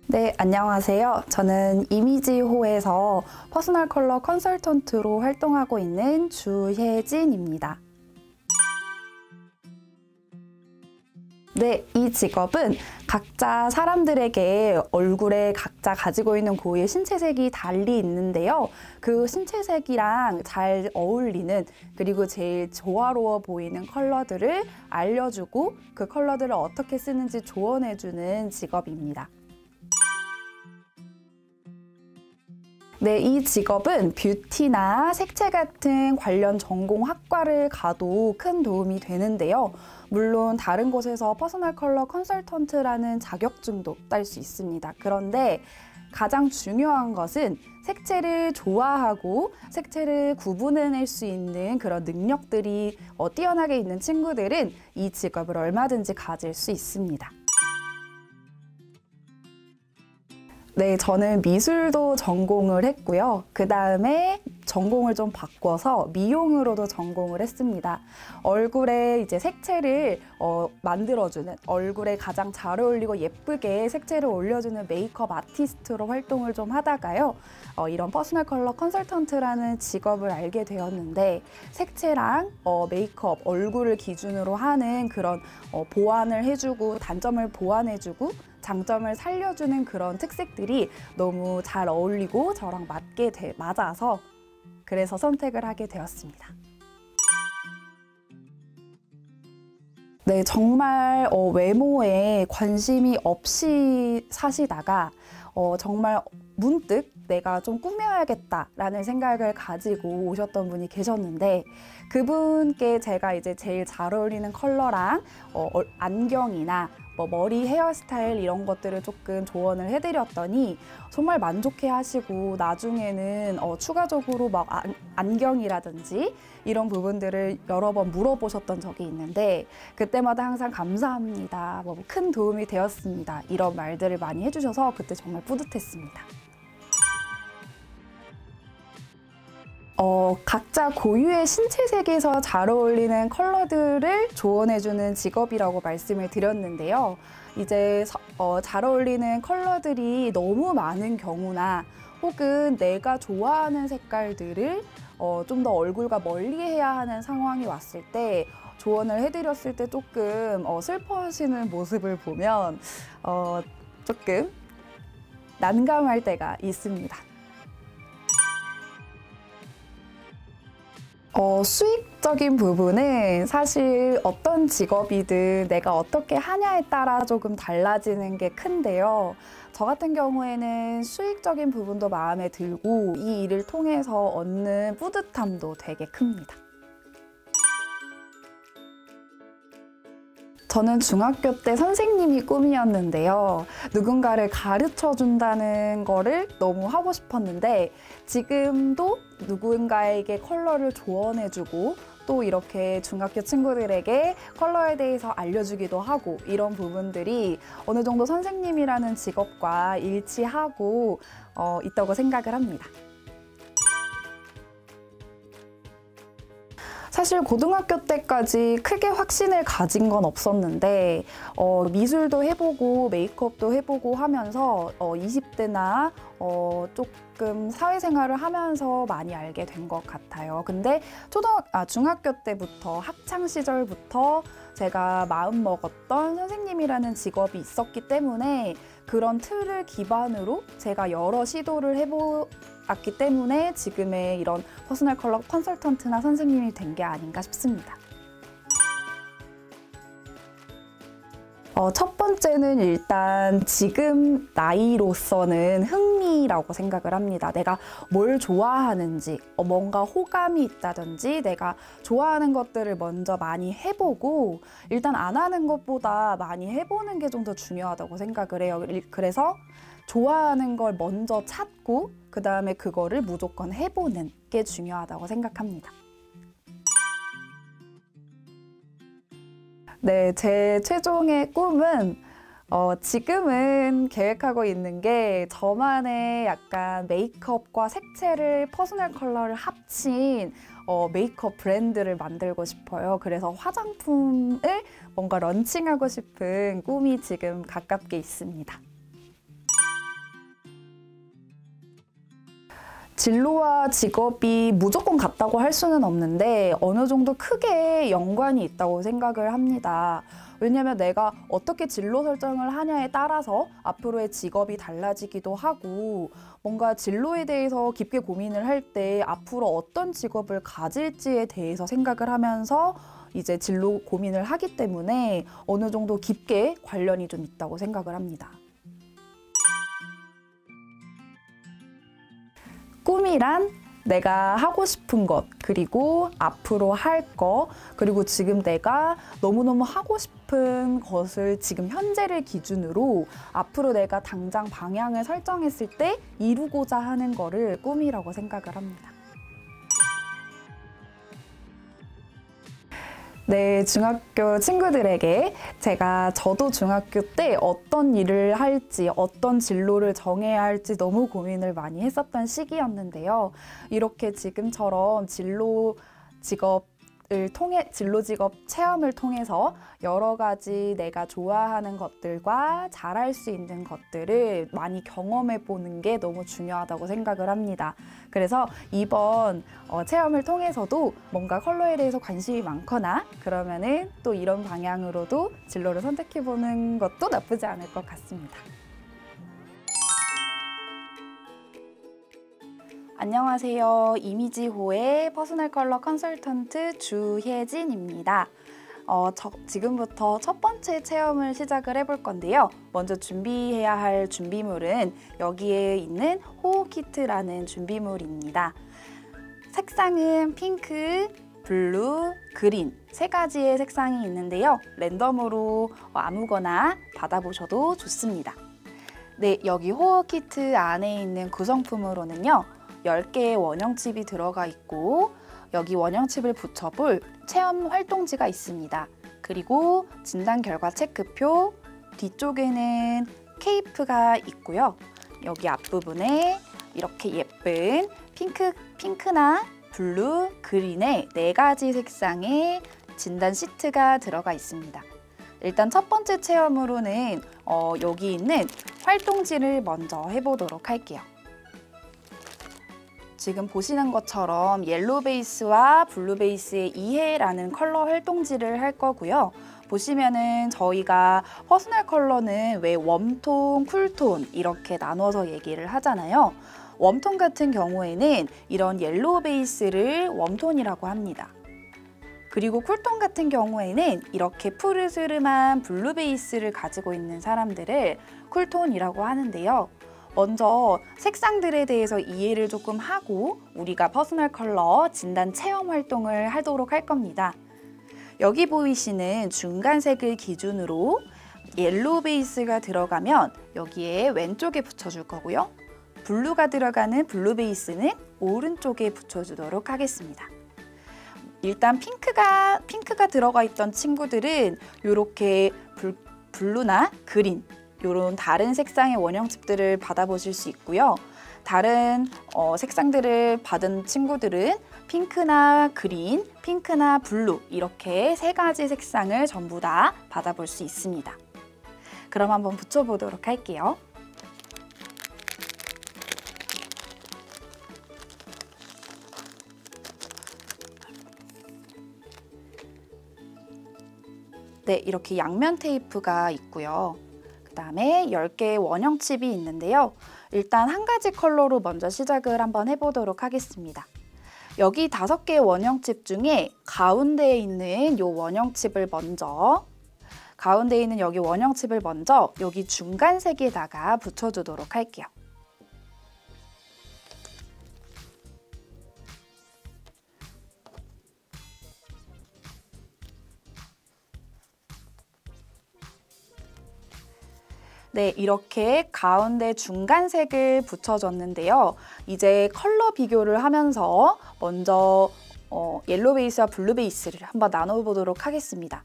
네, 안녕하세요. 저는 이미지호에서 퍼스널 컬러 컨설턴트로 활동하고 있는 주혜진입니다. 네, 이 직업은 각자 사람들에게 얼굴에 각자 가지고 있는 고유의 신체색이 달리 있는데요. 그 신체색이랑 잘 어울리는 그리고 제일 조화로워 보이는 컬러들을 알려주고 그 컬러들을 어떻게 쓰는지 조언해주는 직업입니다. 네, 이 직업은 뷰티나 색채 같은 관련 전공 학과를 가도 큰 도움이 되는데요. 물론 다른 곳에서 퍼스널 컬러 컨설턴트라는 자격증도 딸 수 있습니다. 그런데 가장 중요한 것은 색채를 좋아하고 색채를 구분해낼 수 있는 그런 능력들이 뛰어나게 있는 친구들은 이 직업을 얼마든지 가질 수 있습니다. 네, 저는 미술도 전공을 했고요. 그 다음에 전공을 좀 바꿔서 미용으로도 전공을 했습니다. 얼굴에 이제 색채를 만들어주는, 얼굴에 가장 잘 어울리고 예쁘게 색채를 올려주는 메이크업 아티스트로 활동을 좀 하다가요. 이런 퍼스널 컬러 컨설턴트라는 직업을 알게 되었는데 색채랑 메이크업, 얼굴을 기준으로 하는 그런 보완을 해주고 단점을 보완해주고 장점을 살려주는 그런 특색들이 너무 잘 어울리고 저랑 맞아서 그래서 선택을 하게 되었습니다. 네, 정말 외모에 관심이 없이 사시다가 정말 문득 내가 좀 꾸며야겠다라는 생각을 가지고 오셨던 분이 계셨는데 그분께 제가 이제 제일 잘 어울리는 컬러랑 안경이나 머리 헤어스타일 이런 것들을 조금 조언을 해드렸더니 정말 만족해 하시고 나중에는 추가적으로 막 안경이라든지 이런 부분들을 여러 번 물어보셨던 적이 있는데 그때마다 항상 감사합니다, 큰 도움이 되었습니다 이런 말들을 많이 해주셔서 그때 정말 뿌듯했습니다. 각자 고유의 신체색에서 잘 어울리는 컬러들을 조언해주는 직업이라고 말씀을 드렸는데요. 이제 잘 어울리는 컬러들이 너무 많은 경우나 혹은 내가 좋아하는 색깔들을 좀 더 얼굴과 멀리해야 하는 상황이 왔을 때 조언을 해드렸을 때 조금 슬퍼하시는 모습을 보면 조금 난감할 때가 있습니다. 수익적인 부분은 사실 어떤 직업이든 내가 어떻게 하냐에 따라 조금 달라지는 게 큰데요. 저 같은 경우에는 수익적인 부분도 마음에 들고 이 일을 통해서 얻는 뿌듯함도 되게 큽니다. 저는 중학교 때 선생님이 꿈이었는데요. 누군가를 가르쳐준다는 거를 너무 하고 싶었는데 지금도 누군가에게 컬러를 조언해주고 또 이렇게 중학교 친구들에게 컬러에 대해서 알려주기도 하고 이런 부분들이 어느 정도 선생님이라는 직업과 일치하고 있다고 생각을 합니다. 사실 고등학교 때까지 크게 확신을 가진 건 없었는데 미술도 해보고 메이크업도 해보고 하면서 20대나 조금 사회생활을 하면서 많이 알게 된 것 같아요. 근데 중학교 때부터 학창 시절부터 제가 마음먹었던 선생님이라는 직업이 있었기 때문에 그런 틀을 기반으로 제가 여러 시도를 해보았기 때문에 지금의 이런 퍼스널 컬러 컨설턴트나 선생님이 된 게 아닌가 싶습니다. 첫 번째는 일단 지금 나이로서는 흥미라고 생각을 합니다. 내가 뭘 좋아하는지, 뭔가 호감이 있다든지 내가 좋아하는 것들을 먼저 많이 해보고 일단 안 하는 것보다 많이 해보는 게 좀 더 중요하다고 생각을 해요. 그래서 좋아하는 걸 먼저 찾고 그 다음에 그거를 무조건 해보는 게 중요하다고 생각합니다. 네, 제 최종의 꿈은 지금은 계획하고 있는 게 저만의 약간 메이크업과 색채를 퍼스널 컬러를 합친 메이크업 브랜드를 만들고 싶어요. 그래서 화장품을 뭔가 런칭하고 싶은 꿈이 지금 가깝게 있습니다. 진로와 직업이 무조건 같다고 할 수는 없는데 어느 정도 크게 연관이 있다고 생각을 합니다. 왜냐면 내가 어떻게 진로 설정을 하냐에 따라서 앞으로의 직업이 달라지기도 하고 뭔가 진로에 대해서 깊게 고민을 할 때 앞으로 어떤 직업을 가질지에 대해서 생각을 하면서 이제 진로 고민을 하기 때문에 어느 정도 깊게 관련이 좀 있다고 생각을 합니다. 꿈이란 내가 하고 싶은 것, 그리고 앞으로 할 거, 그리고 지금 내가 너무너무 하고 싶은 것을 지금 현재를 기준으로 앞으로 내가 당장 방향을 설정했을 때 이루고자 하는 거를 꿈이라고 생각을 합니다. 네, 중학교 친구들에게 저도 중학교 때 어떤 일을 할지, 어떤 진로를 정해야 할지 너무 고민을 많이 했었던 시기였는데요. 이렇게 지금처럼 진로 직업 체험을 통해서 여러 가지 내가 좋아하는 것들과 잘할 수 있는 것들을 많이 경험해 보는 게 너무 중요하다고 생각을 합니다. 그래서 이번 체험을 통해서도 뭔가 컬러에 대해서 관심이 많거나 그러면은 또 이런 방향으로도 진로를 선택해 보는 것도 나쁘지 않을 것 같습니다. 안녕하세요. 이미지호의 퍼스널 컬러 컨설턴트 주혜진입니다. 지금부터 첫 번째 체험을 시작을 해볼 건데요. 먼저 준비해야 할 준비물은 여기에 있는 호호 키트라는 준비물입니다. 색상은 핑크, 블루, 그린 세 가지의 색상이 있는데요. 랜덤으로 아무거나 받아보셔도 좋습니다. 네, 여기 호호 키트 안에 있는 구성품으로는요. 10개의 원형칩이 들어가 있고 여기 원형칩을 붙여볼 체험 활동지가 있습니다. 그리고 진단 결과 체크표, 뒤쪽에는 케이프가 있고요. 여기 앞부분에 이렇게 예쁜 핑크나 블루, 그린의 4가지 색상의 진단 시트가 들어가 있습니다. 일단 첫 번째 체험으로는 여기 있는 활동지를 먼저 해보도록 할게요. 지금 보시는 것처럼 옐로우 베이스와 블루 베이스의 이해라는 컬러 활동지를 할 거고요. 보시면은 저희가 퍼스널 컬러는 왜 웜톤, 쿨톤 이렇게 나눠서 얘기를 하잖아요. 웜톤 같은 경우에는 이런 옐로우 베이스를 웜톤이라고 합니다. 그리고 쿨톤 같은 경우에는 이렇게 푸르스름한 블루 베이스를 가지고 있는 사람들을 쿨톤이라고 하는데요. 먼저 색상들에 대해서 이해를 조금 하고 우리가 퍼스널 컬러 진단 체험 활동을 하도록 할 겁니다. 여기 보이시는 중간색을 기준으로 옐로우 베이스가 들어가면 여기에 왼쪽에 붙여줄 거고요. 블루가 들어가는 블루 베이스는 오른쪽에 붙여주도록 하겠습니다. 일단 핑크가 들어가 있던 친구들은 이렇게 블루나 그린 이런 다른 색상의 원형칩들을 받아보실 수 있고요. 다른 색상들을 받은 친구들은 핑크나 그린, 핑크나 블루 이렇게 3가지 색상을 전부 다 받아볼 수 있습니다. 그럼 한번 붙여보도록 할게요. 네, 이렇게 양면 테이프가 있고요. 그다음에 10개의 원형칩이 있는데요. 일단 한 가지 컬러로 먼저 시작을 한번 해보도록 하겠습니다. 여기 5개의 원형칩 중에 가운데에 있는 여기 원형칩을 먼저 여기 중간색에다가 붙여주도록 할게요. 네, 이렇게 가운데 중간색을 붙여줬는데요. 이제 컬러 비교를 하면서 먼저 옐로우 베이스와 블루 베이스를 한번 나눠보도록 하겠습니다.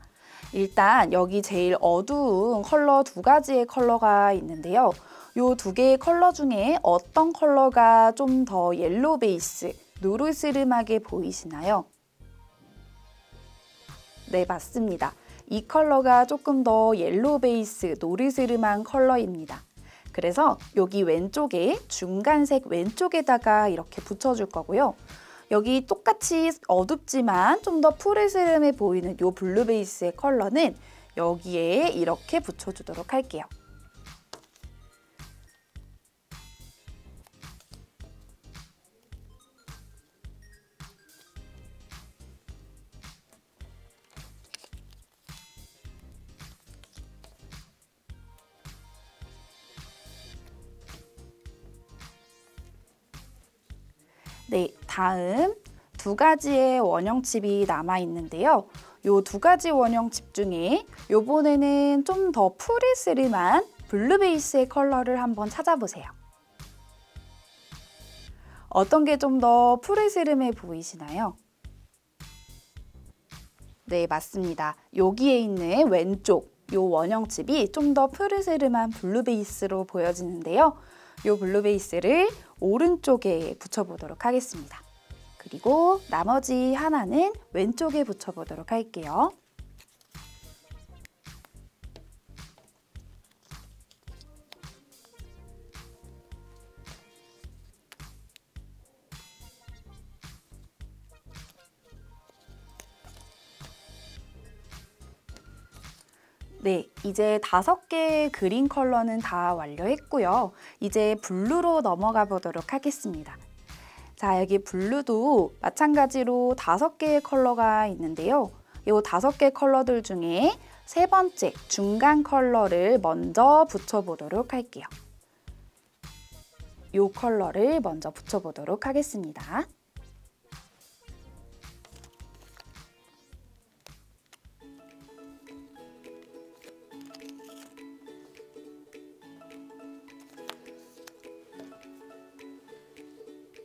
일단 여기 제일 어두운 컬러 2가지의 컬러가 있는데요. 이 2개의 컬러 중에 어떤 컬러가 좀 더 옐로우 베이스, 노르스름하게 보이시나요? 네, 맞습니다. 이 컬러가 조금 더 옐로우 베이스, 노르스름한 컬러입니다. 그래서 여기 왼쪽에 중간색 왼쪽에다가 이렇게 붙여줄 거고요. 여기 똑같이 어둡지만 좀 더 푸르스름해 보이는 이 블루 베이스의 컬러는 여기에 이렇게 붙여주도록 할게요. 네, 다음 두 가지의 원형칩이 남아 있는데요. 이 두 가지 원형칩 중에 이번에는 좀 더 푸르스름한 블루 베이스의 컬러를 한번 찾아보세요. 어떤 게 좀 더 푸르스름해 보이시나요? 네, 맞습니다. 여기에 있는 왼쪽 이 원형칩이 좀 더 푸르스름한 블루 베이스로 보여지는데요. 이 블루 베이스를 오른쪽에 붙여보도록 하겠습니다. 그리고 나머지 하나는 왼쪽에 붙여보도록 할게요. 네, 이제 5개의 그린 컬러는 다 완료했고요. 이제 블루로 넘어가 보도록 하겠습니다. 자, 여기 블루도 마찬가지로 5개의 컬러가 있는데요. 이 5개 컬러들 중에 세 번째 중간 컬러를 먼저 붙여보도록 할게요. 이 컬러를 먼저 붙여보도록 하겠습니다.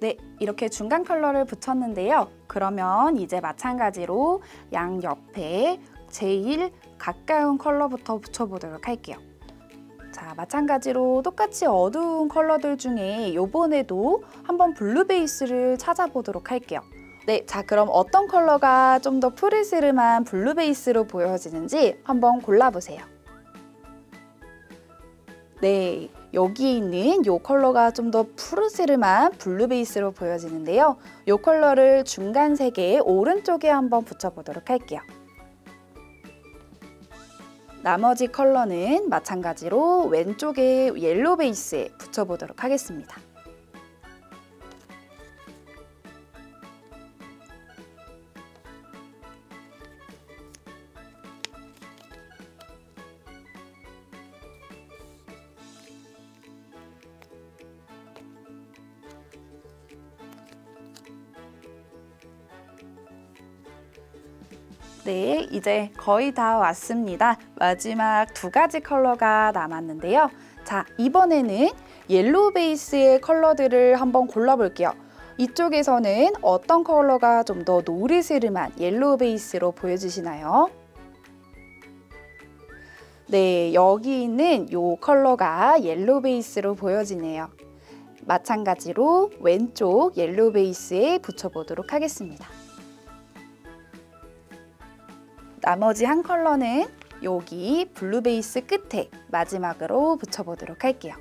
네, 이렇게 중간 컬러를 붙였는데요. 그러면 이제 마찬가지로 양옆에 제일 가까운 컬러부터 붙여보도록 할게요. 자, 마찬가지로 똑같이 어두운 컬러들 중에 이번에도 한번 블루 베이스를 찾아보도록 할게요. 네, 자, 그럼 어떤 컬러가 좀 더 푸르스름한 블루 베이스로 보여지는지 한번 골라보세요. 네, 여기에 있는 이 컬러가 좀 더 푸르스름한 블루 베이스로 보여지는데요. 이 컬러를 중간색의 오른쪽에 한번 붙여보도록 할게요. 나머지 컬러는 마찬가지로 왼쪽에 옐로우 베이스에 붙여보도록 하겠습니다. 네, 이제 거의 다 왔습니다. 마지막 2가지 컬러가 남았는데요. 자, 이번에는 옐로우 베이스의 컬러들을 한번 골라볼게요. 이쪽에서는 어떤 컬러가 좀 더 노르스름한 옐로우 베이스로 보여지시나요? 네, 여기 있는 이 컬러가 옐로우 베이스로 보여지네요. 마찬가지로 왼쪽 옐로우 베이스에 붙여보도록 하겠습니다. 나머지 한 컬러는 여기 블루 베이스 끝에 마지막으로 붙여보도록 할게요.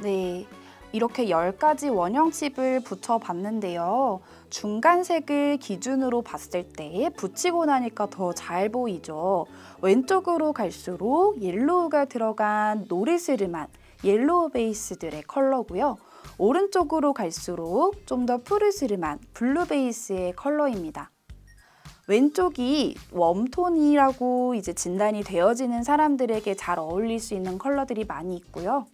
네, 이렇게 10가지 원형칩을 붙여봤는데요. 중간색을 기준으로 봤을 때 붙이고 나니까 더 잘 보이죠. 왼쪽으로 갈수록 옐로우가 들어간 노르스름한 옐로우 베이스들의 컬러고요. 오른쪽으로 갈수록 좀 더 푸르스름한 블루 베이스의 컬러입니다. 왼쪽이 웜톤이라고 이제 진단이 되어지는 사람들에게 잘 어울릴 수 있는 컬러들이 많이 있고요.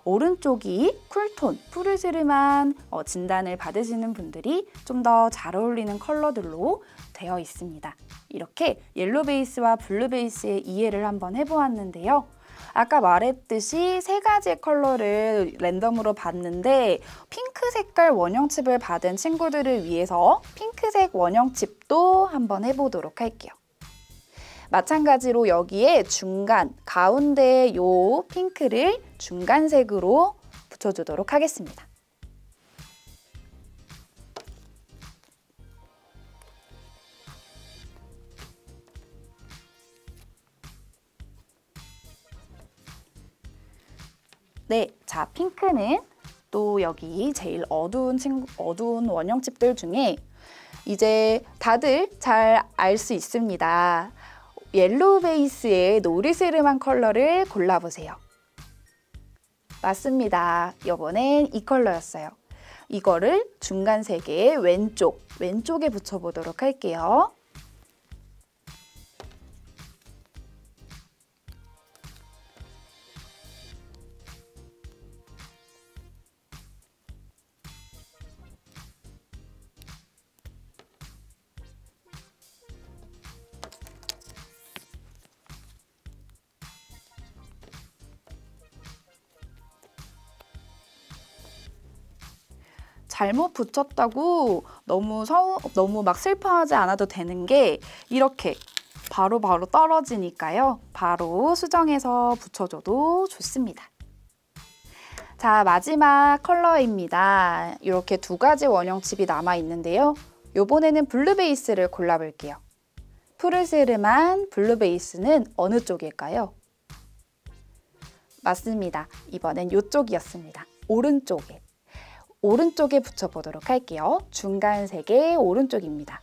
오른쪽이 쿨톤, 푸르스름한 진단을 받으시는 분들이 좀 더 잘 어울리는 컬러들로 되어 있습니다. 이렇게 옐로우 베이스와 블루 베이스의 이해를 한번 해보았는데요. 아까 말했듯이 세 가지 컬러를 랜덤으로 봤는데 핑크 색깔 원형칩을 받은 친구들을 위해서 핑크색 원형칩도 한번 해보도록 할게요. 마찬가지로 여기에 중간, 가운데 요 핑크를 중간색으로 붙여주도록 하겠습니다. 네, 자, 핑크는 또 여기 제일 어두운 원형칩들 중에 이제 다들 잘 알 수 있습니다. 옐로우 베이스의 노리스름한 컬러를 골라보세요. 맞습니다. 이번엔 이 컬러였어요. 이거를 중간색의 왼쪽에 붙여보도록 할게요. 잘못 붙였다고 너무 막 슬퍼하지 않아도 되는 게 이렇게 바로바로 떨어지니까요. 바로 수정해서 붙여줘도 좋습니다. 자, 마지막 컬러입니다. 이렇게 두 가지 원형칩이 남아 있는데요. 이번에는 블루 베이스를 골라볼게요. 푸르스름한 블루 베이스는 어느 쪽일까요? 맞습니다. 이번엔 이쪽이었습니다. 오른쪽에 붙여보도록 할게요. 중간색의 오른쪽입니다.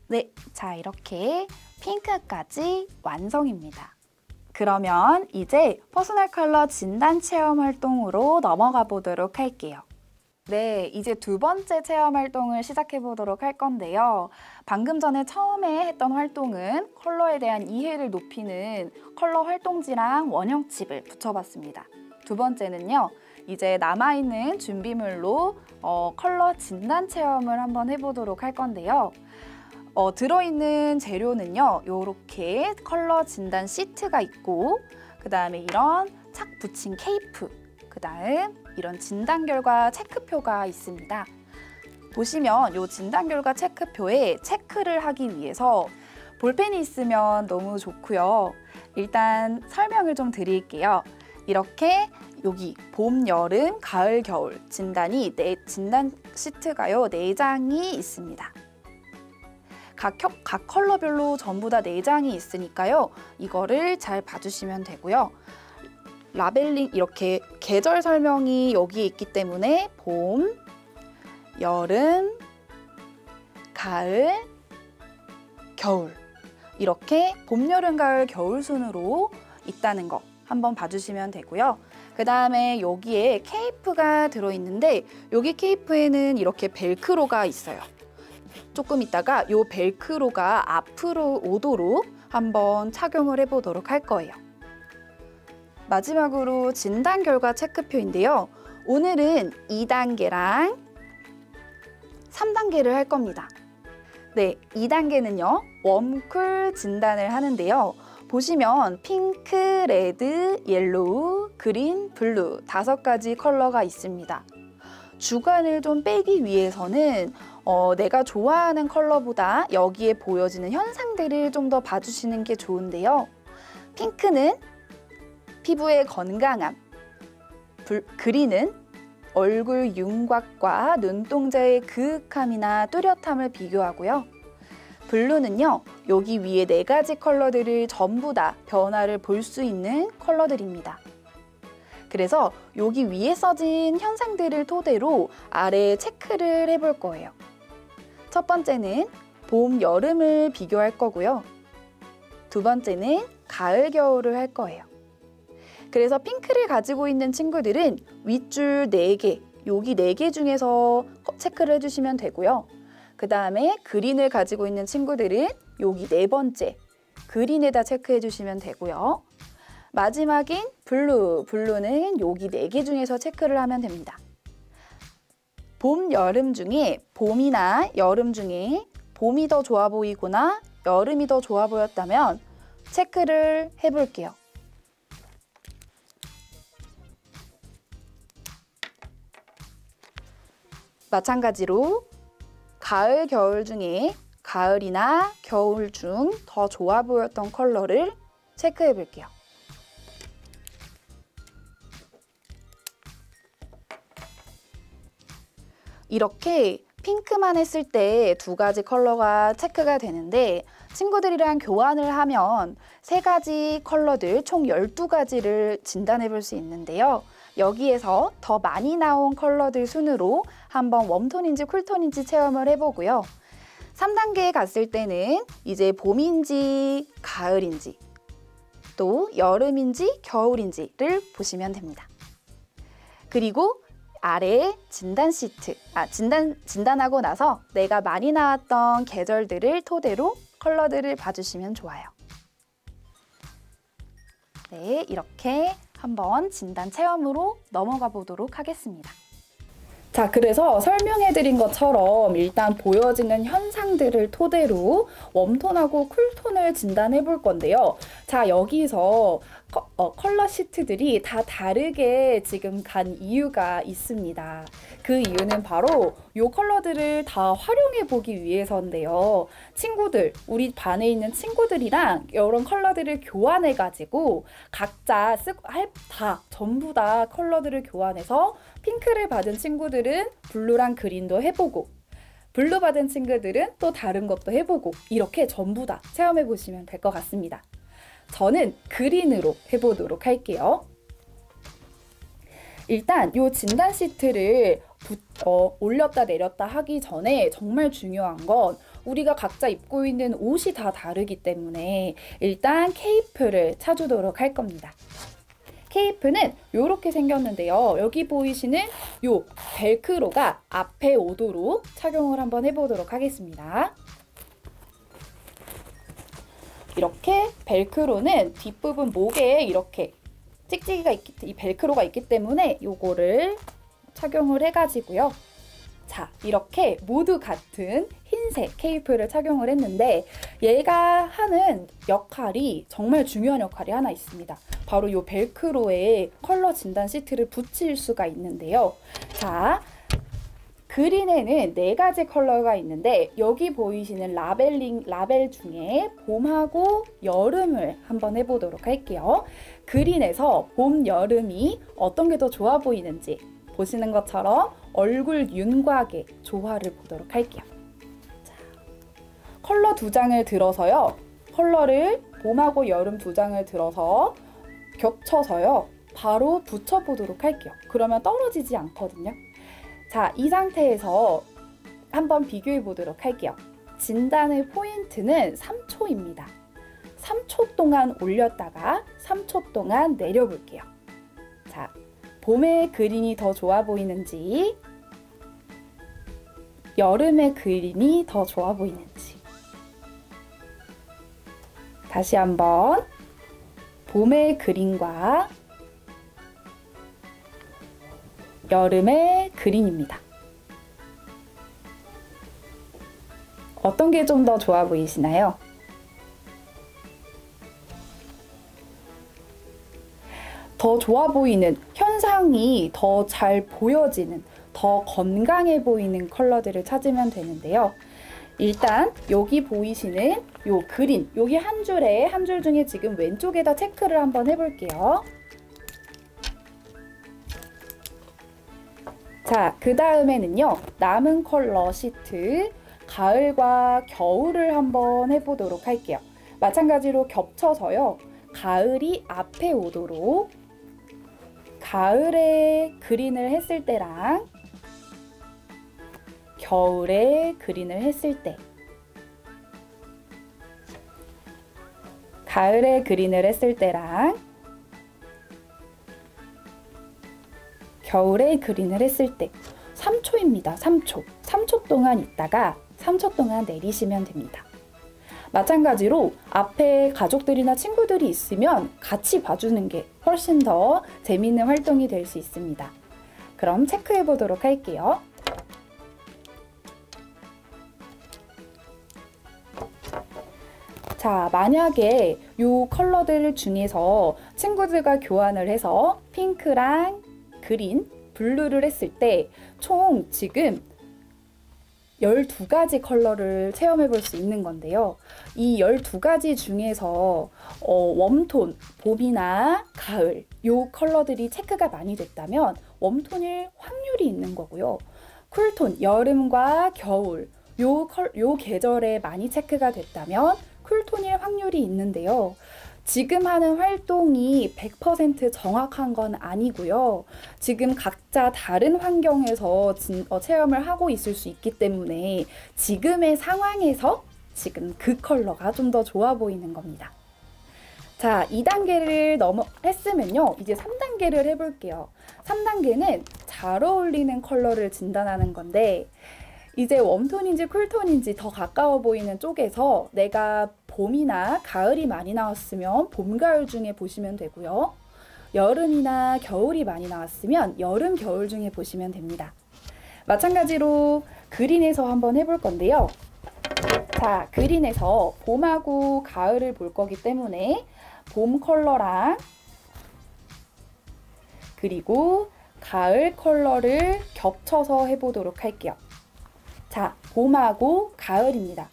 네, 자, 이렇게 핑크까지 완성입니다. 그러면 이제 퍼스널 컬러 진단 체험 활동으로 넘어가 보도록 할게요. 네, 이제 두 번째 체험 활동을 시작해 보도록 할 건데요. 방금 전에 처음에 했던 활동은 컬러에 대한 이해를 높이는 컬러 활동지랑 원형칩을 붙여봤습니다. 두 번째는요, 이제 남아있는 준비물로 컬러 진단 체험을 한번 해보도록 할 건데요. 들어있는 재료는요, 요렇게 컬러 진단 시트가 있고, 그 다음에 이런 착 붙인 케이프, 그 다음 이런 진단 결과 체크표가 있습니다. 보시면 요 진단 결과 체크표에 체크를 하기 위해서 볼펜이 있으면 너무 좋고요. 일단 설명을 좀 드릴게요. 이렇게 여기 봄, 여름, 가을, 겨울 진단 시트가요, 4장이 있습니다. 각 컬러별로 전부 다 4장이 있으니까요. 이거를 잘 봐주시면 되고요. 라벨링 이렇게 계절 설명이 여기에 있기 때문에 봄, 여름, 가을, 겨울 이렇게 봄, 여름, 가을, 겨울 순으로 있다는 거 한번 봐주시면 되고요. 그 다음에 여기에 케이프가 들어있는데 여기 케이프에는 이렇게 벨크로가 있어요. 조금 있다가 이 벨크로가 앞으로 오도록 한번 착용을 해보도록 할 거예요. 마지막으로 진단 결과 체크표인데요. 오늘은 2단계랑 3단계를 할 겁니다. 네, 2단계는요. 웜쿨 진단을 하는데요. 보시면 핑크, 레드, 옐로우, 그린, 블루 5가지 컬러가 있습니다. 주관을 좀 빼기 위해서는 내가 좋아하는 컬러보다 여기에 보여지는 현상들을 좀 더 봐주시는 게 좋은데요. 핑크는 피부의 건강함, 그린은 얼굴 윤곽과 눈동자의 그윽함이나 뚜렷함을 비교하고요. 블루는요, 여기 위에 4가지 컬러들을 전부 다 변화를 볼 수 있는 컬러들입니다. 그래서 여기 위에 써진 현상들을 토대로 아래에 체크를 해볼 거예요. 첫 번째는 봄, 여름을 비교할 거고요. 두 번째는 가을, 겨울을 할 거예요. 그래서 핑크를 가지고 있는 친구들은 윗줄 4개, 여기 4개 중에서 체크를 해주시면 되고요. 그 다음에 그린을 가지고 있는 친구들은 여기 네 번째 그린에다 체크해 주시면 되고요. 마지막인 블루는 여기 네 개 중에서 체크를 하면 됩니다. 봄, 여름 중에 봄이나 여름 중에 봄이 더 좋아 보이거나 여름이 더 좋아 보였다면 체크를 해볼게요. 마찬가지로 가을, 겨울 중에 가을이나 겨울 중 더 좋아 보였던 컬러를 체크해 볼게요. 이렇게 핑크만 했을 때 두 가지 컬러가 체크가 되는데 친구들이랑 교환을 하면 세 가지 컬러들 총 12가지를 진단해 볼 수 있는데요. 여기에서 더 많이 나온 컬러들 순으로 한번 웜톤인지 쿨톤인지 체험을 해보고요. 3단계에 갔을 때는 이제 봄인지 가을인지 또 여름인지 겨울인지를 보시면 됩니다. 그리고 아래 진단 시트, 진단하고 나서 내가 많이 나왔던 계절들을 토대로 컬러들을 봐주시면 좋아요. 네, 이렇게 한번 진단 체험으로 넘어가 보도록 하겠습니다. 자, 그래서 설명해드린 것처럼 일단 보여지는 현상들을 토대로 웜톤하고 쿨톤을 진단해 볼 건데요. 자, 여기서 컬러 시트들이 다 다르게 지금 간 이유가 있습니다. 그 이유는 바로 이 컬러들을 다 활용해 보기 위해서인데요. 친구들, 우리 반에 있는 친구들이랑 이런 컬러들을 교환해 가지고 각자 전부 다 컬러들을 교환해서 핑크를 받은 친구들은 블루랑 그린도 해보고 블루 받은 친구들은 또 다른 것도 해보고 이렇게 전부 다 체험해 보시면 될 것 같습니다. 저는 그린으로 해보도록 할게요. 일단 이 진단 시트를 올렸다 내렸다 하기 전에 정말 중요한 건 우리가 각자 입고 있는 옷이 다 다르기 때문에 일단 케이프를 찾도록 할 겁니다. 케이프는 이렇게 생겼는데요. 여기 보이시는 이 벨크로가 앞에 오도록 착용을 한번 해보도록 하겠습니다. 이렇게 벨크로는 뒷부분 목에 이렇게 찍찍이가 이 벨크로가 있기 때문에 요거를 착용을 해가지고요. 자, 이렇게 모두 같은 흰색 케이프를 착용을 했는데 얘가 하는 역할이 정말 중요한 역할이 하나 있습니다. 바로 이 벨크로에 컬러 진단 시트를 붙일 수가 있는데요. 자, 그린에는 4가지 컬러가 있는데 여기 보이시는 라벨 중에 봄하고 여름을 한번 해보도록 할게요. 그린에서 봄, 여름이 어떤 게 더 좋아 보이는지 보시는 것처럼 얼굴 윤곽의 조화를 보도록 할게요. 자, 컬러 2장을 들어서요. 컬러를 봄하고 여름 2장을 들어서 겹쳐서요. 바로 붙여보도록 할게요. 그러면 떨어지지 않거든요. 자, 이 상태에서 한번 비교해 보도록 할게요. 진단의 포인트는 3초입니다. 3초 동안 올렸다가 3초 동안 내려볼게요. 자, 봄의 그린이 더 좋아 보이는지 여름의 그린이 더 좋아 보이는지 다시 한번 봄의 그린과 여름의 그린입니다. 어떤 게 좀 더 좋아 보이시나요? 더 좋아 보이는, 현상이 더 잘 보여지는, 더 건강해 보이는 컬러들을 찾으면 되는데요. 일단 여기 보이시는 요 그린, 여기 한 줄 중에 지금 왼쪽에다 체크를 한번 해볼게요. 자, 그 다음에는요, 남은 컬러 시트, 가을과 겨울을 한번 해보도록 할게요. 마찬가지로 겹쳐서요, 가을이 앞에 오도록 가을에 그린을 했을 때랑 겨울에 그린을 했을 때, 가을에 그린을 했을 때랑 겨울에 그린을 했을 때 3초입니다. 3초 동안 있다가 3초 동안 내리시면 됩니다. 마찬가지로 앞에 가족들이나 친구들이 있으면 같이 봐주는 게 훨씬 더 재미있는 활동이 될 수 있습니다. 그럼 체크해 보도록 할게요. 자, 만약에 이 컬러들 중에서 친구들과 교환을 해서 핑크랑 그린, 블루를 했을 때 총 지금 12가지 컬러를 체험해 볼 수 있는 건데요. 이 12가지 중에서 웜톤, 봄이나 가을 요 컬러들이 체크가 많이 됐다면 웜톤일 확률이 있는 거고요. 쿨톤, 여름과 겨울 요 계절에 많이 체크가 됐다면 쿨톤일 확률이 있는데요. 지금 하는 활동이 100% 정확한 건 아니고요. 지금 각자 다른 환경에서 체험을 하고 있을 수 있기 때문에 지금의 상황에서 지금 그 컬러가 좀 더 좋아 보이는 겁니다. 자, 2단계를 했으면요. 이제 3단계를 해볼게요. 3단계는 잘 어울리는 컬러를 진단하는 건데 이제 웜톤인지 쿨톤인지 더 가까워 보이는 쪽에서 내가 봄이나 가을이 많이 나왔으면 봄, 가을 중에 보시면 되고요. 여름이나 겨울이 많이 나왔으면 여름, 겨울 중에 보시면 됩니다. 마찬가지로 그린에서 한번 해볼 건데요. 자, 그린에서 봄하고 가을을 볼 거기 때문에 봄 컬러랑 그리고 가을 컬러를 겹쳐서 해보도록 할게요. 자, 봄하고 가을입니다.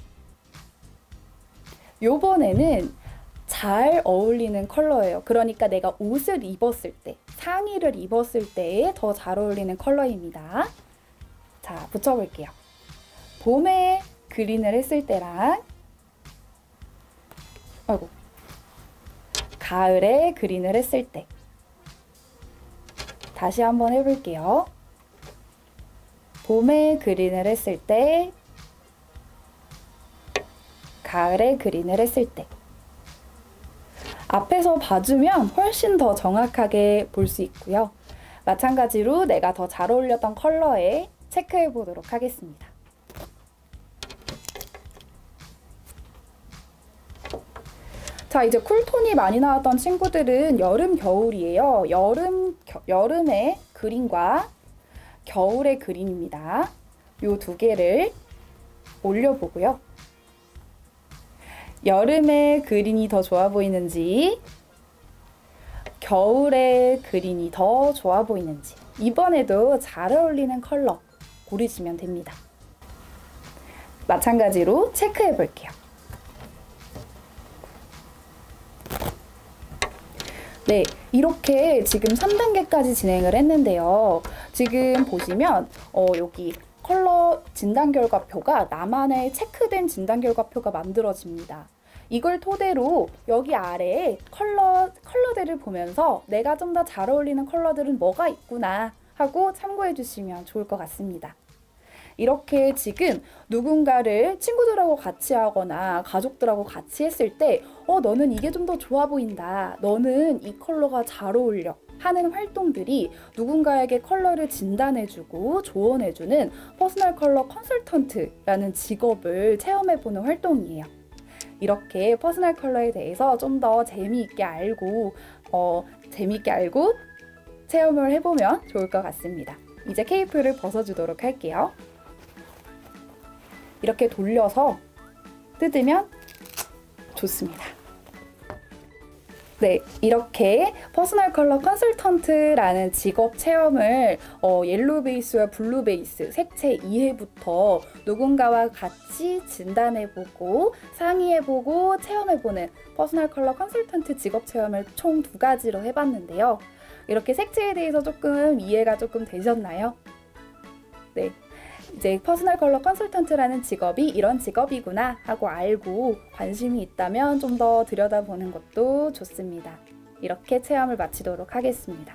요번에는 잘 어울리는 컬러예요. 그러니까 내가 옷을 입었을 때, 상의를 입었을 때에 더 잘 어울리는 컬러입니다. 자, 붙여볼게요. 봄에 그린을 했을 때랑 가을에 그린을 했을 때 다시 한번 해볼게요. 봄에 그린을 했을 때, 가을에 그린을 했을 때. 앞에서 봐주면 훨씬 더 정확하게 볼 수 있고요. 마찬가지로 내가 더 잘 어울렸던 컬러에 체크해 보도록 하겠습니다. 자, 이제 쿨톤이 많이 나왔던 친구들은 여름, 겨울이에요. 여름의 그린과 겨울의 그린입니다. 요 두 개를 올려보고요. 여름의 그린이 더 좋아 보이는지, 겨울의 그린이 더 좋아 보이는지 이번에도 잘 어울리는 컬러 고르시면 됩니다. 마찬가지로 체크해 볼게요. 네, 이렇게 지금 3단계까지 진행을 했는데요. 지금 보시면 여기 컬러 진단결과표가 나만의 체크된 진단결과표가 만들어집니다. 이걸 토대로 여기 아래에 컬러들을 보면서 내가 좀 더 잘 어울리는 컬러들은 뭐가 있구나 하고 참고해 주시면 좋을 것 같습니다. 이렇게 지금 누군가를 친구들하고 같이 하거나 가족들하고 같이 했을 때 너는 이게 좀 더 좋아 보인다. 너는 이 컬러가 잘 어울려. 하는 활동들이 누군가에게 컬러를 진단해주고 조언해주는 퍼스널 컬러 컨설턴트라는 직업을 체험해보는 활동이에요. 이렇게 퍼스널 컬러에 대해서 좀 더 재미있게 알고 체험을 해보면 좋을 것 같습니다. 이제 케이프를 벗어주도록 할게요. 이렇게 돌려서 뜯으면 좋습니다. 네, 이렇게 퍼스널 컬러 컨설턴트라는 직업 체험을 옐로우 베이스와 블루 베이스 색채 2회부터 누군가와 같이 진단해보고 상의해보고 체험해보는 퍼스널 컬러 컨설턴트 직업 체험을 총 2가지로 해봤는데요. 이렇게 색채에 대해서 조금 이해가 조금 되셨나요? 네. 이제 퍼스널 컬러 컨설턴트라는 직업이 이런 직업이구나 하고 알고 관심이 있다면 좀 더 들여다보는 것도 좋습니다. 이렇게 체험을 마치도록 하겠습니다.